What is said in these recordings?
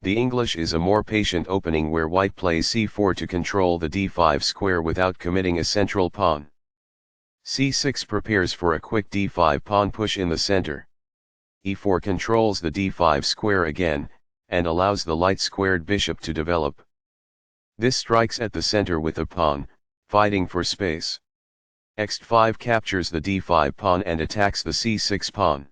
The English is a more patient opening where white plays c4 to control the d5 square without committing a central pawn. c6 prepares for a quick d5 pawn push in the center. e4 controls the d5 square again, and allows the light-squared bishop to develop. This strikes at the center with a pawn, fighting for space. Xd5 captures the d5 pawn and attacks the c6 pawn.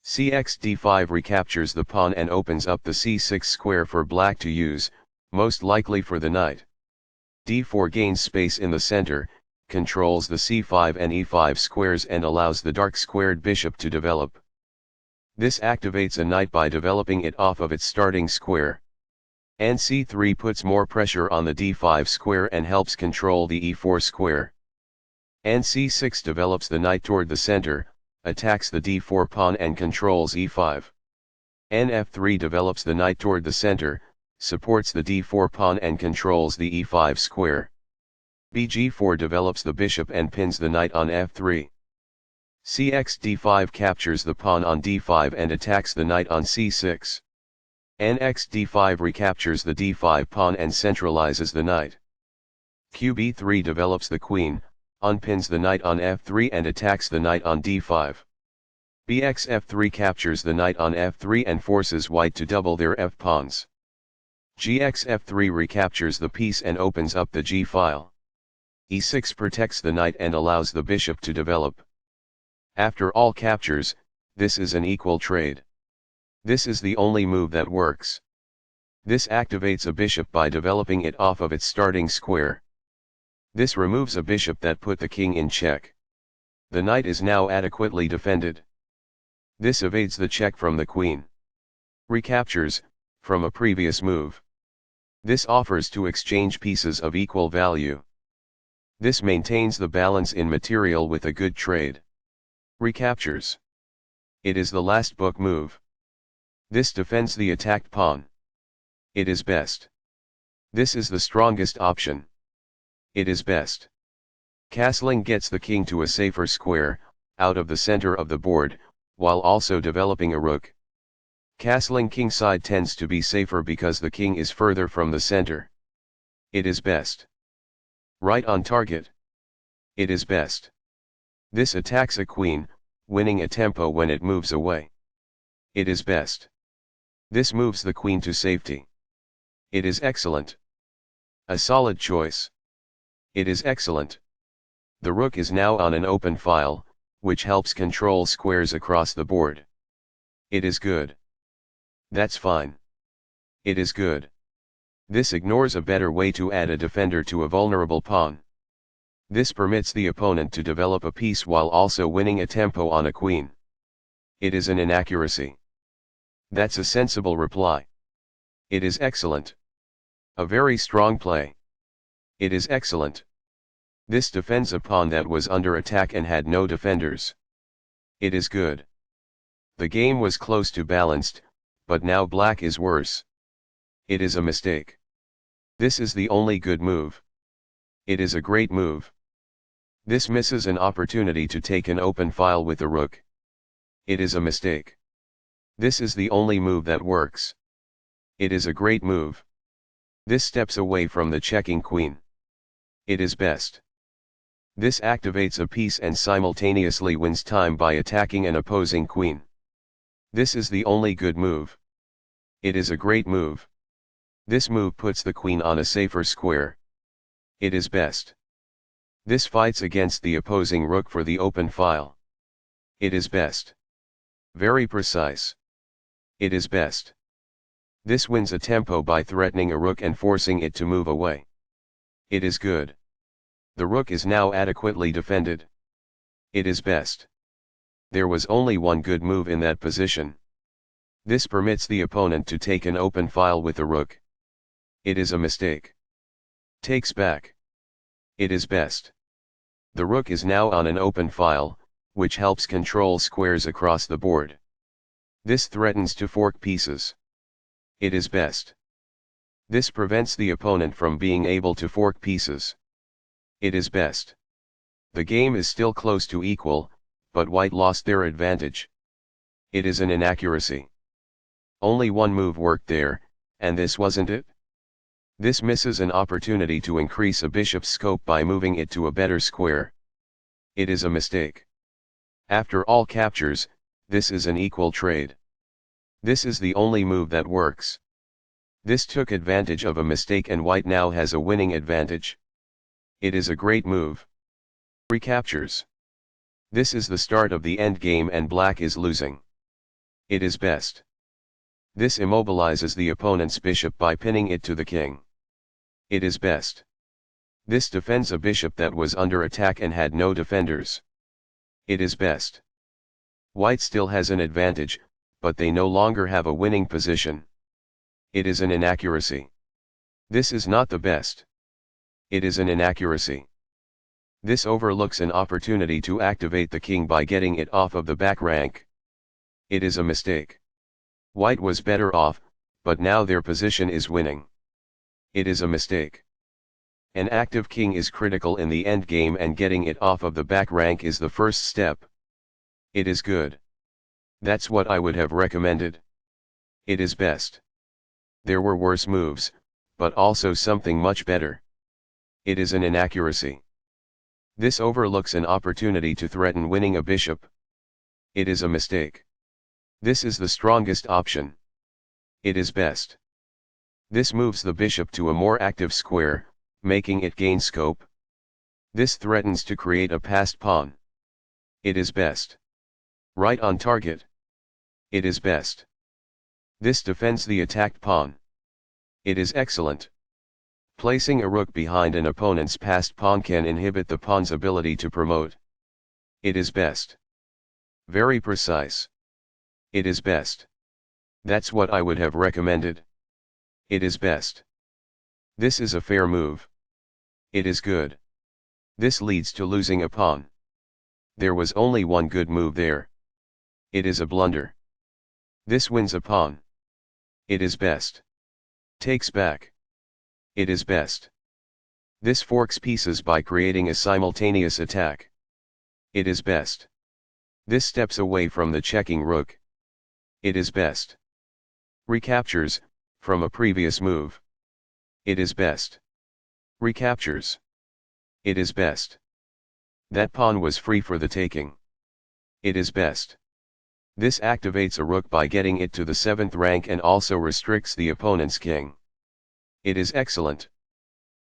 Cxd5 recaptures the pawn and opens up the c6 square for black to use, most likely for the knight. d4 gains space in the center, controls the c5 and e5 squares and allows the dark-squared bishop to develop. This activates a knight by developing it off of its starting square. And c3 puts more pressure on the d5 square and helps control the e4 square. And c6 develops the knight toward the center, attacks the d4 pawn and controls e5. And f3 develops the knight toward the center, supports the d4 pawn and controls the e5 square. bg4 develops the bishop and pins the knight on f3. Cxd5 captures the pawn on d5 and attacks the knight on c6. Nxd5 recaptures the d5 pawn and centralizes the knight. qb3 develops the queen, unpins the knight on f3 and attacks the knight on d5. bxf3 captures the knight on f3 and forces white to double their f-pawns. gxf3 recaptures the piece and opens up the g-file. e6 protects the knight and allows the bishop to develop. After all captures, this is an equal trade. This is the only move that works. This activates a bishop by developing it off of its starting square. This removes a bishop that put the king in check. The knight is now adequately defended. This evades the check from the queen. Recaptures, from a previous move. This offers to exchange pieces of equal value. This maintains the balance in material with a good trade. Recaptures. It is the last book move. This defends the attacked pawn. It is best. This is the strongest option. It is best. Castling gets the king to a safer square, out of the center of the board, while also developing a rook. Castling kingside tends to be safer because the king is further from the center. It is best. Right on target. It is best. This attacks a queen, winning a tempo when it moves away. It is best. This moves the queen to safety. It is excellent. A solid choice. It is excellent. The rook is now on an open file, which helps control squares across the board. It is good. That's fine. It is good. This ignores a better way to add a defender to a vulnerable pawn. This permits the opponent to develop a piece while also winning a tempo on a queen. It is an inaccuracy. That's a sensible reply. It is excellent. A very strong play. It is excellent. This defends a pawn that was under attack and had no defenders. It is good. The game was close to balanced, but now black is worse. It is a mistake. This is the only good move. It is a great move. This misses an opportunity to take an open file with the rook. It is a mistake. This is the only move that works. It is a great move. This steps away from the checking queen. It is best. This activates a piece and simultaneously wins time by attacking an opposing queen. This is the only good move. It is a great move. This move puts the queen on a safer square. It is best. This fights against the opposing rook for the open file. It is best. Very precise. It is best. This wins a tempo by threatening a rook and forcing it to move away. It is good. The rook is now adequately defended. It is best. There was only one good move in that position. This permits the opponent to take an open file with the rook. It is a mistake. Takes back. It is best. The rook is now on an open file, which helps control squares across the board. This threatens to fork pieces. It is best. This prevents the opponent from being able to fork pieces. It is best. The game is still close to equal, but white lost their advantage. It is an inaccuracy. Only one move worked there, And this wasn't it? This misses an opportunity to increase a bishop's scope by moving it to a better square. It is a mistake. After all captures, this is an equal trade. This is the only move that works. This took advantage of a mistake and white now has a winning advantage. It is a great move. Recaptures. This is the start of the endgame and black is losing. It is best. This immobilizes the opponent's bishop by pinning it to the king. It is best. This defends a bishop that was under attack and had no defenders. It is best. White still has an advantage, but they no longer have a winning position. It is an inaccuracy. This is not the best. It is an inaccuracy. This overlooks an opportunity to activate the king by getting it off of the back rank. It is a mistake. White was better off, but now their position is winning. It is a mistake. An active king is critical in the endgame and getting it off of the back rank is the first step. It is good. That's what I would have recommended. It is best. There were worse moves, but also something much better. It is an inaccuracy. This overlooks an opportunity to threaten winning a bishop. It is a mistake. This is the strongest option. It is best. This moves the bishop to a more active square, making it gain scope. This threatens to create a passed pawn. It is best. Right on target. It is best. This defends the attacked pawn. It is excellent. Placing a rook behind an opponent's passed pawn can inhibit the pawn's ability to promote. It is best. Very precise. It is best. That's what I would have recommended. It is best. This is a fair move. It is good. This leads to losing a pawn. There was only one good move there. It is a blunder. This wins a pawn. It is best. Takes back. It is best. This forks pieces by creating a simultaneous attack. It is best. This steps away from the checking rook. It is best. Recaptures, from a previous move. It is best. Recaptures. It is best. That pawn was free for the taking. It is best. This activates a rook by getting it to the 7th rank and also restricts the opponent's king. It is excellent.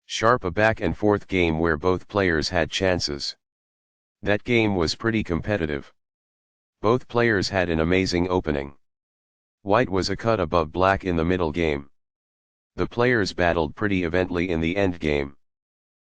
Sharp a back and forth game where both players had chances. That game was pretty competitive. Both players had an amazing opening. White was a cut above black in the middle game. The players battled pretty evenly in the end game.